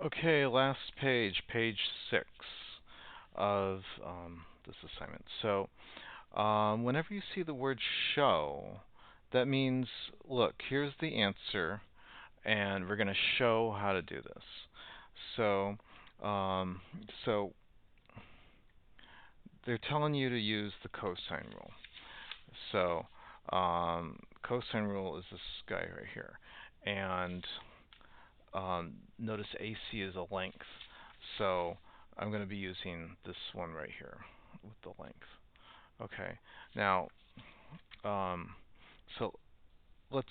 Okay, last page, page 6 of this assignment. So, whenever you see the word show, that means, look, here's the answer, and we're going to show how to do this. So, um, so they're telling you to use the cosine rule. So, cosine rule is this guy right here, and notice AC is a length. So I'm going to be using this one right here with the length. Okay. Now, um, so let's.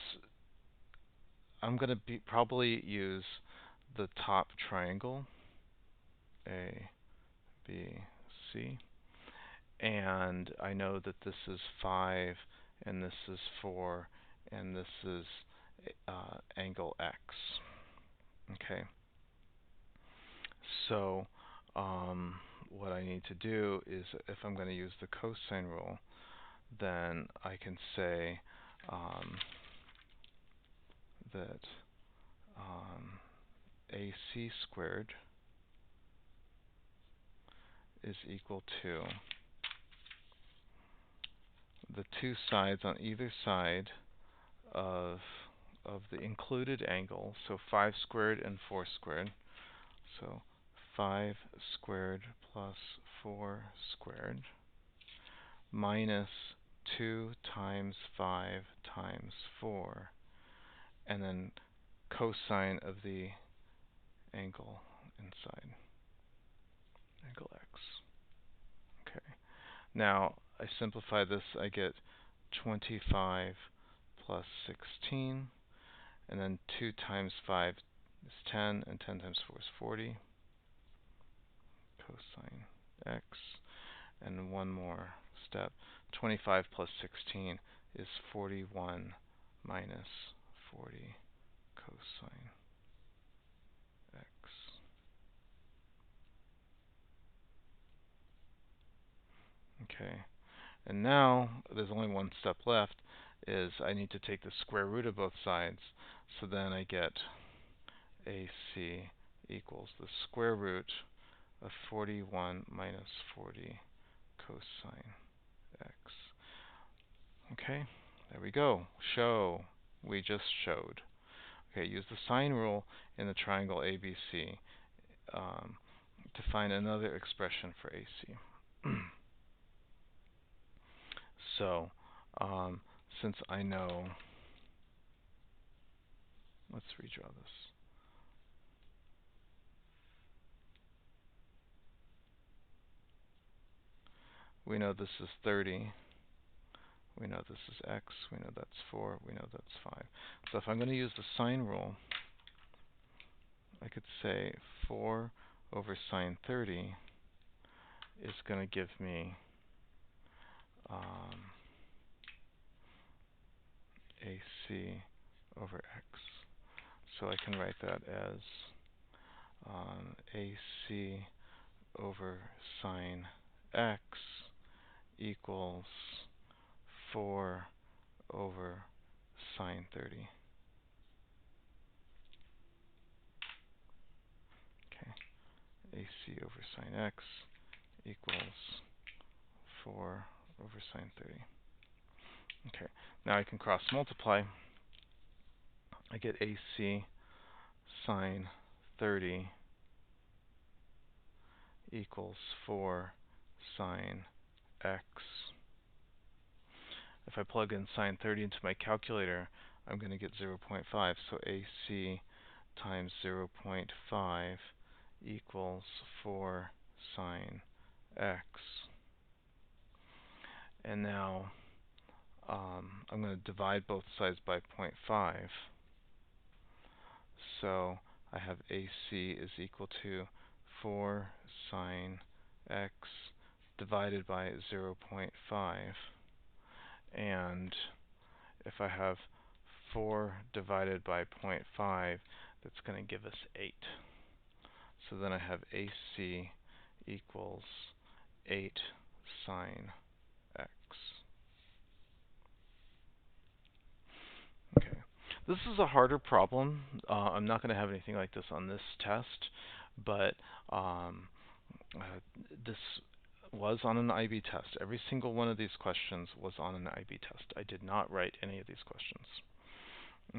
I'm going to be probably use the top triangle, A, B, C, and I know that this is 5, and this is 4, and this is angle X. Okay. So what I need to do is, if I'm going to use the cosine rule, then I can say that AC squared is equal to the two sides on either side of the included angle, so 5 squared and 4 squared. So 5 squared plus 4 squared minus 2 times 5 times 4, and then cosine of the angle inside, angle x. Okay. Now I simplify this, I get 25 plus 16, and then 2 times 5 is 10, and 10 times 4 is 40, cosine x, and one more step. 25 plus 16 is 41 minus 40 cosine x. Okay, and now there's only one step left, is I need to take the square root of both sides. So then I get AC equals the square root of 41 minus 40 cosine x. Okay, there we go. Show. We just showed. Okay, use the sine rule in the triangle ABC to find another expression for AC. So, since I know, let's redraw this. We know this is 30. We know this is x. We know that's 4. We know that's 5. So if I'm going to use the sine rule, I could say 4 over sine 30 is going to give me AC over x. So I can write that as AC over sine x equals 4 over sine 30. Okay, AC over sine x equals 4 over sine 30. Okay, now I can cross multiply. I get AC sine 30 equals 4 sine x. If I plug in sine 30 into my calculator, I'm going to get 0.5. So AC times 0.5 equals 4 sine x. And now I'm going to divide both sides by 0.5. So I have AC is equal to 4 sine x divided by 0.5. And if I have 4 divided by 0.5, that's going to give us 8. So then I have AC equals 8 sine x. Okay. This is a harder problem. I'm not going to have anything like this on this test, but um, this was on an IB test. Every single one of these questions was on an IB test. I did not write any of these questions.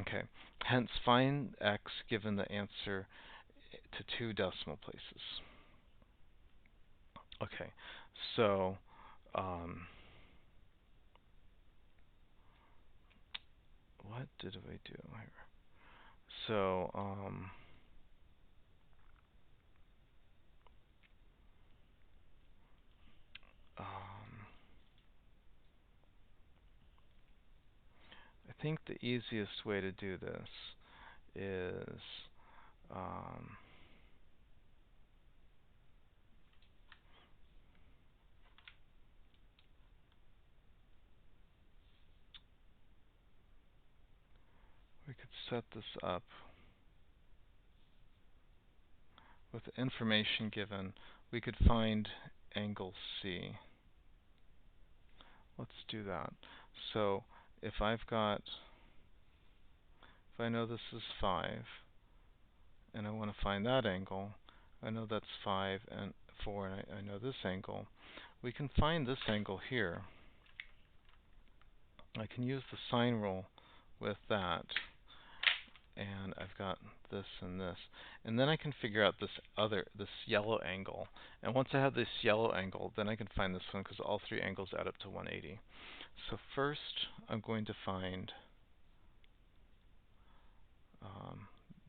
Okay. Hence, find x given the answer to 2 decimal places. Okay. So, what did I do here? So, I think the easiest way to do this is um, we could set this up with the information given. We could find angle C. Let's do that. So if I've got, if I know this is 5, and I want to find that angle, I know that's 5 and 4, and I know this angle. We can find this angle here. I can use the sine rule with that, and I've got this and this. And then I can figure out this yellow angle. And once I have this yellow angle, then I can find this one because all 3 angles add up to 180. So first, I'm going to find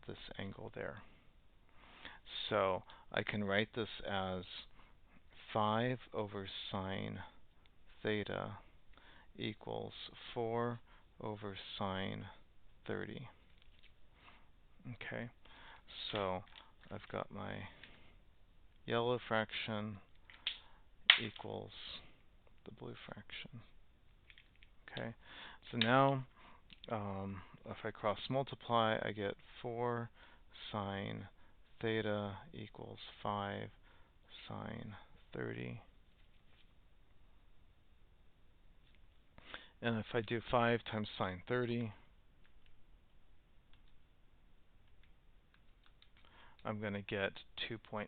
this angle there. So I can write this as 5 over sine theta equals 4 over sine 30. Okay, so I've got my yellow fraction equals the blue fraction. Okay, so now if I cross multiply, I get 4 sine theta equals 5 sine 30. And if I do 5 times sine 30, I'm going to get 2.5.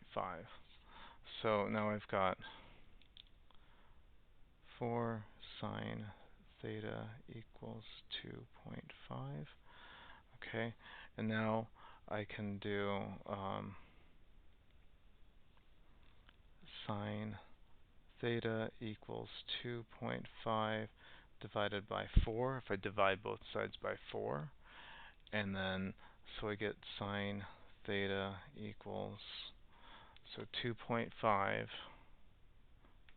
So now I've got 4 sine theta equals 2.5. Okay, and now I can do sine theta equals 2.5 divided by 4. If I divide both sides by 4, and then so I get sine theta equals, so 2.5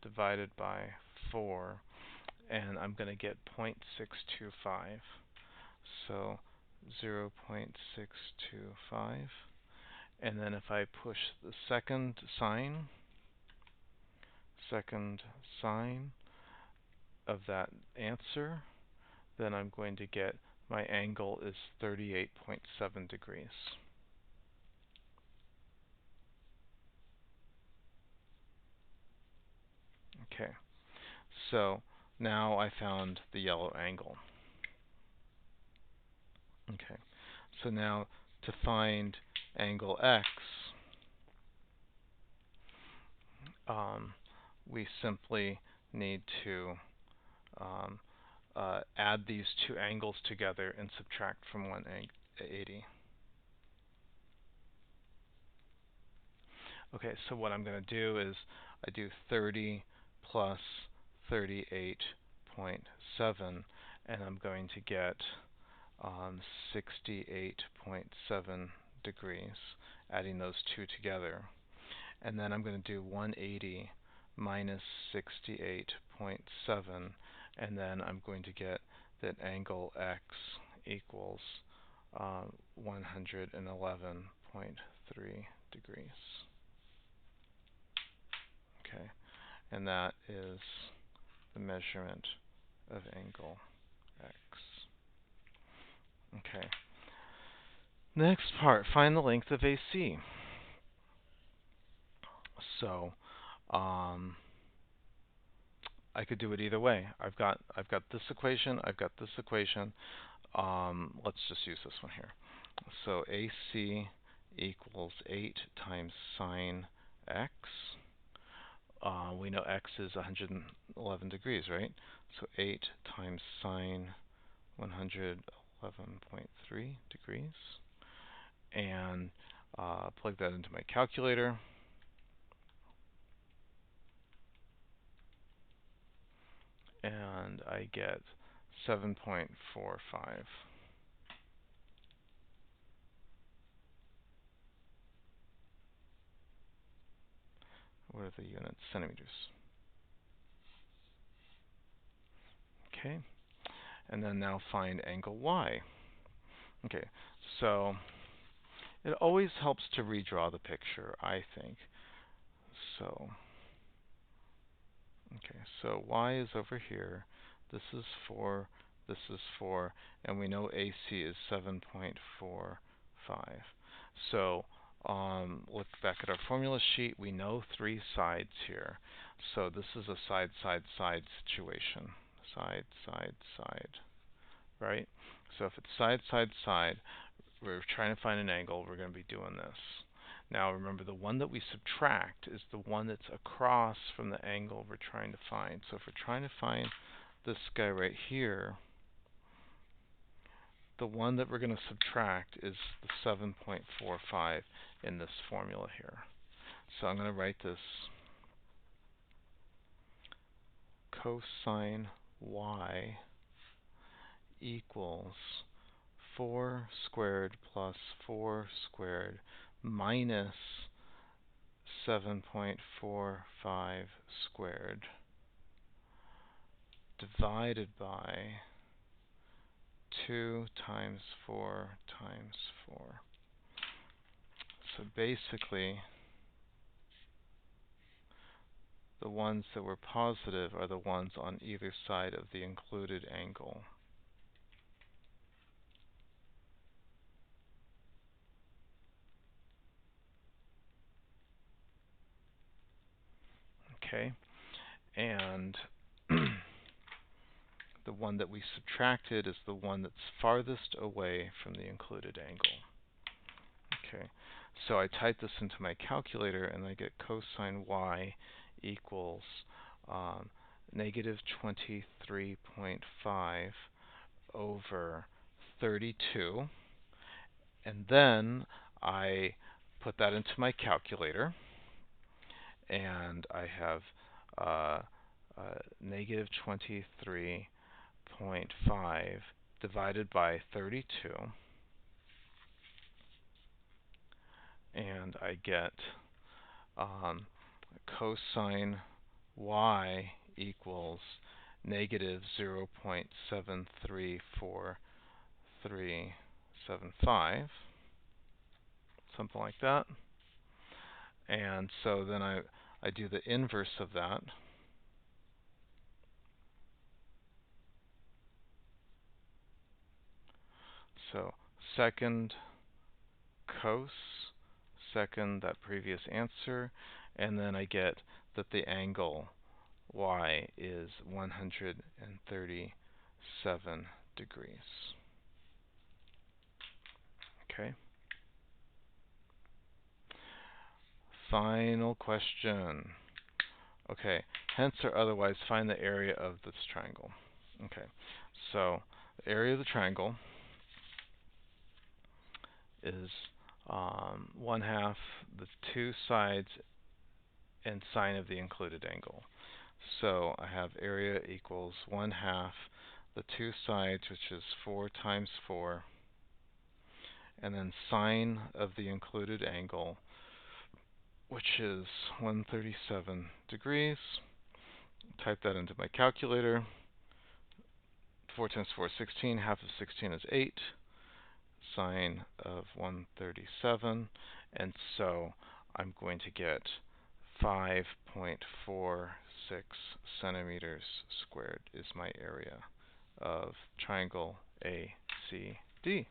divided by 4, and I'm going to get 0.625. So 0.625. And then if I push the second sign of that answer, then I'm going to get my angle is 38.7 degrees. Okay, so now I found the yellow angle. Okay, so now to find angle x, we simply need to add these 2 angles together and subtract from 180. Okay, so what I'm going to do is I do 30 plus 38.7, and I'm going to get 68.7 degrees, adding those 2 together. And then I'm going to do 180 minus 68.7, and then I'm going to get that angle x equals 111.3 degrees. Okay, and that is the measurement of angle x. Okay. Next part, find the length of AC. So, I could do it either way. I've got this equation, I've got this equation. Let's just use this one here. So AC equals 8 times sine x. We know x is 111 degrees, right? So 8 times sine 111.3 degrees. And plug that into my calculator. And I get 7.45. What are the units? Centimeters. Okay. And then now find angle Y. Okay, so it always helps to redraw the picture, I think. So, okay, so Y is over here. This is 4, this is 4, and we know AC is 7.45. So, look back at our formula sheet. We know 3 sides here. So this is a side, side, side situation. Side, side, side, right? So if it's side, side, side, we're trying to find an angle, we're going to be doing this. Now remember, the one that we subtract is the one that's across from the angle we're trying to find. So if we're trying to find this guy right here, the one that we're going to subtract is the 7.45 in this formula here. So I'm going to write this cosine y equals 4 squared plus 4 squared minus 7.45 squared divided by 2 times 4 times 4. So basically, the ones that were positive are the ones on either side of the included angle. Okay, and the one that we subtracted is the one that's farthest away from the included angle. Okay, so I type this into my calculator and I get cosine y equals negative 23.5 over 32. And then I put that into my calculator and I have negative 23.5 divided by 32. And I get cosine y equals negative 0.734375, something like that. And so then I do the inverse of that. So second cos, second that previous answer, and then I get that the angle y is 137 degrees. Okay. Final question. Okay, hence or otherwise, find the area of this triangle. Okay, so the area of the triangle is 1/2 the 2 sides and sine of the included angle. So I have area equals 1/2 the 2 sides, which is 4 times 4, and then sine of the included angle, which is 137 degrees. Type that into my calculator. 4 times 4 is 16. Half of 16 is 8. Sine of 137. And so I'm going to get 5.46 centimeters squared is my area of triangle ACD.